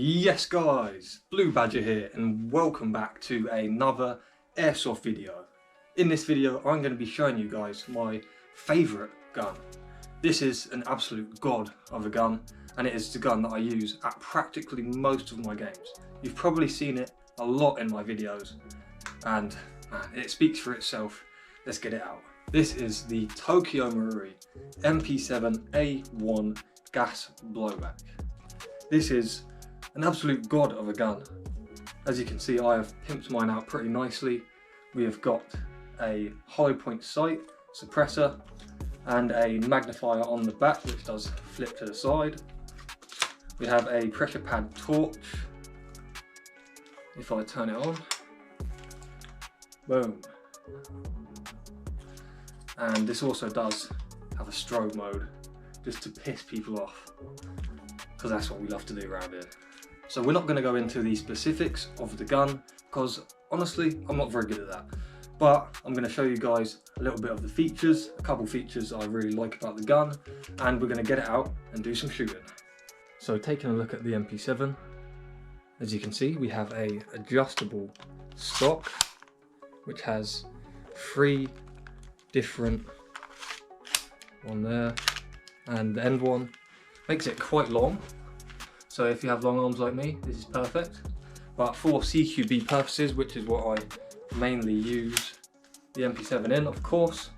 Yes guys, Blue Badger here and welcome back to another airsoft video. In this video I'm going to be showing you guys my favourite gun. This is an absolute god of a gun and it is the gun that I use at practically most of my games. You've probably seen it a lot in my videos and man, it speaks for itself. Let's get it out. This is the Tokyo Marui MP7A1 gas blowback. This is an absolute god of a gun. As you can see, I have pimped mine out pretty nicely. We have got a hollow point sight, suppressor, and a magnifier on the back which does flip to the side. We have a pressure pad torch. If I turn it on, boom. And this also does have a strobe mode, just to piss people off, because that's what we love to do around here. So we're not going to go into the specifics of the gun, because honestly, I'm not very good at that. But I'm going to show you guys a little bit of the features, a couple features I really like about the gun, and we're going to get it out and do some shooting. So taking a look at the MP7, as you can see, we have a adjustable stock, which has 3 different, one there, and the end one makes it quite long. So if you have long arms like me, this is perfect. But for CQB purposes, which is what I mainly use the MP7 in, of course,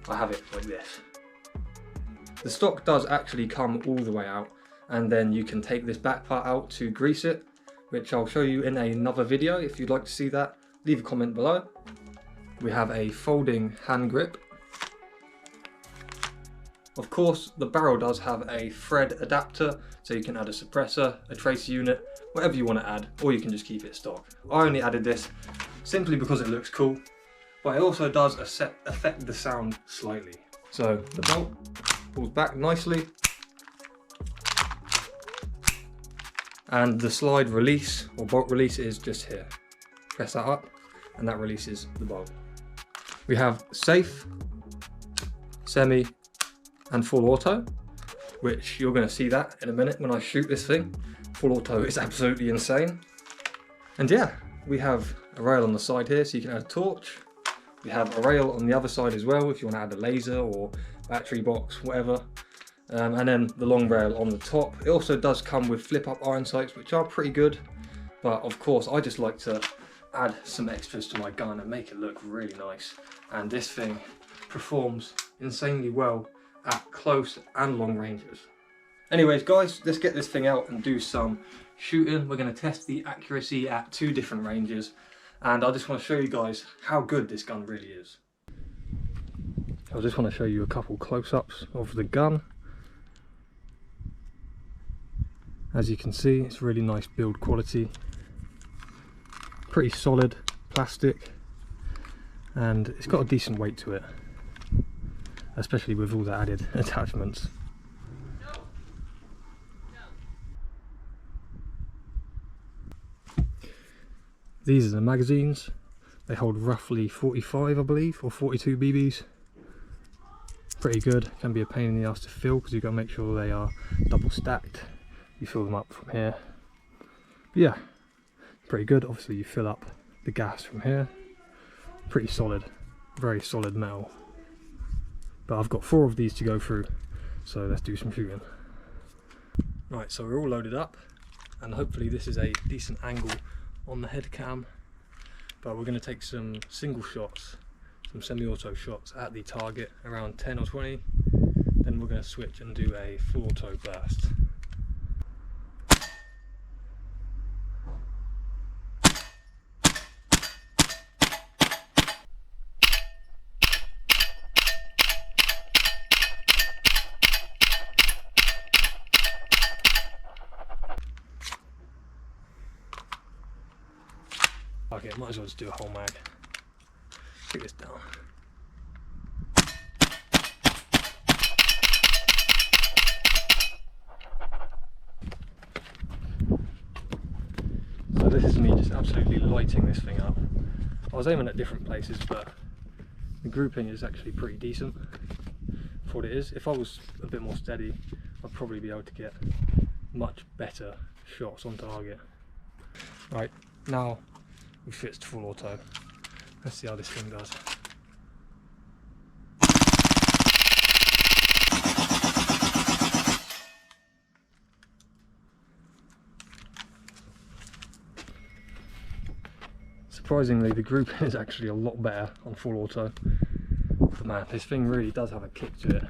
I have it like this. The stock does actually come all the way out, and then you can take this back part out to grease it, which I'll show you in another video. If you'd like to see that, leave a comment below. We have a folding hand grip. Of course, the barrel does have a thread adapter, so you can add a suppressor, a tracer unit, whatever you want to add, or you can just keep it stock. I only added this simply because it looks cool, but it also does affect the sound slightly. So the bolt pulls back nicely, and the slide release or bolt release is just here. Press that up and that releases the bolt. We have safe, semi, and full auto, which you're going to see that in a minute when I shoot this thing. Full auto is absolutely insane. And yeah, we have a rail on the side here so you can add a torch. We have a rail on the other side as well if you want to add a laser or battery box, whatever. And then the long rail on the top. It also does come with flip up iron sights, which are pretty good, but of course I just like to add some extras to my gun and make it look really nice. And this thing performs insanely well at close and long ranges. Anyways guys, let's get this thing out and do some shooting. We're going to test the accuracy at 2 different ranges, and I just want to show you guys how good this gun really is. I just want to show you a couple close-ups of the gun. As you can see, it's really nice build quality, pretty solid plastic, and it's got a decent weight to it, especially with all the added attachments. These are the magazines. They hold roughly 45, I believe, or 42 BBs. Pretty good. Can be a pain in the ass to fill because you've got to make sure they are double stacked. You fill them up from here. But yeah, pretty good. Obviously you fill up the gas from here. Pretty solid, very solid metal. But I've got 4 of these to go through, so let's do some shooting. Right, so we're all loaded up, and hopefully this is a decent angle on the head cam. But we're going to take some single shots, some semi-auto shots at the target, around 10 or 20. Then we're going to switch and do a full auto burst. Okay, might as well just do a whole mag. Take this down. So this is me just absolutely lighting this thing up. I was aiming at different places, but the grouping is actually pretty decent for what it is. If I was a bit more steady, I'd probably be able to get much better shots on target. Right, now we've switched to full auto. Let's see how this thing does. Surprisingly, the grouping is actually a lot better on full auto. But man, this thing really does have a kick to it.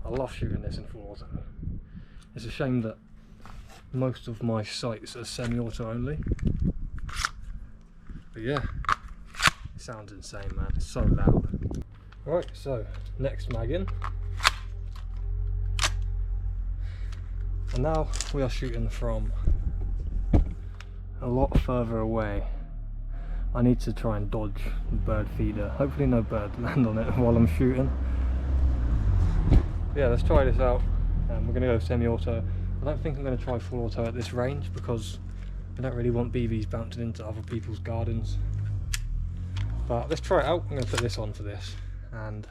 I love shooting this in full auto. It's a shame that most of my sights are semi-auto only. But yeah, it sounds insane, man. It's so loud. Right, so next mag in. And now we are shooting from a lot further away. I need to try and dodge the bird feeder. Hopefully no birds land on it while I'm shooting. Yeah, let's try this out. We're going to go semi-auto. I don't think I'm going to try full auto at this range because I don't really want BBs bouncing into other people's gardens. But let's try it out. I'm going to put this on for this and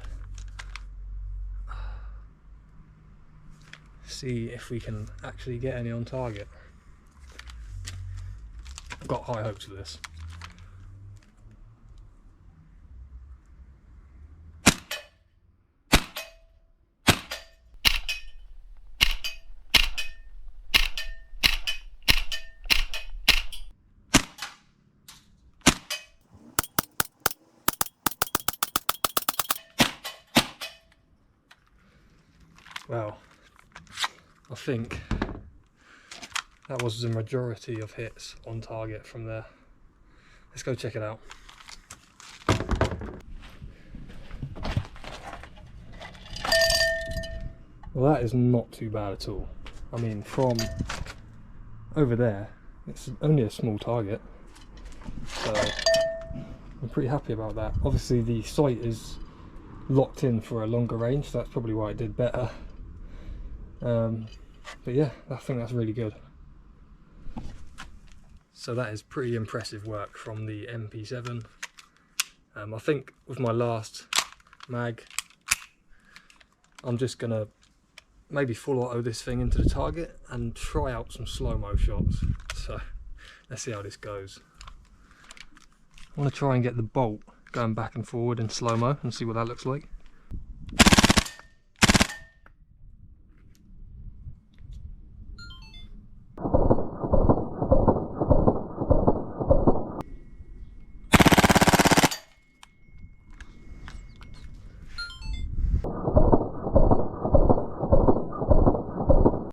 see if we can actually get any on target. I've got high hopes for this. Well, I think that was the majority of hits on target from there. Let's go check it out. Well, that is not too bad at all. I mean, from over there, it's only a small target, so I'm pretty happy about that. Obviously the sight is locked in for a longer range, so that's probably why it did better. But yeah, I think that's really good. So that is pretty impressive work from the MP7. I think with my last mag, I'm just gonna maybe full auto this thing into the target and try out some slow-mo shots. So let's see how this goes. I want to try and get the bolt going back and forward in slow-mo and see what that looks like.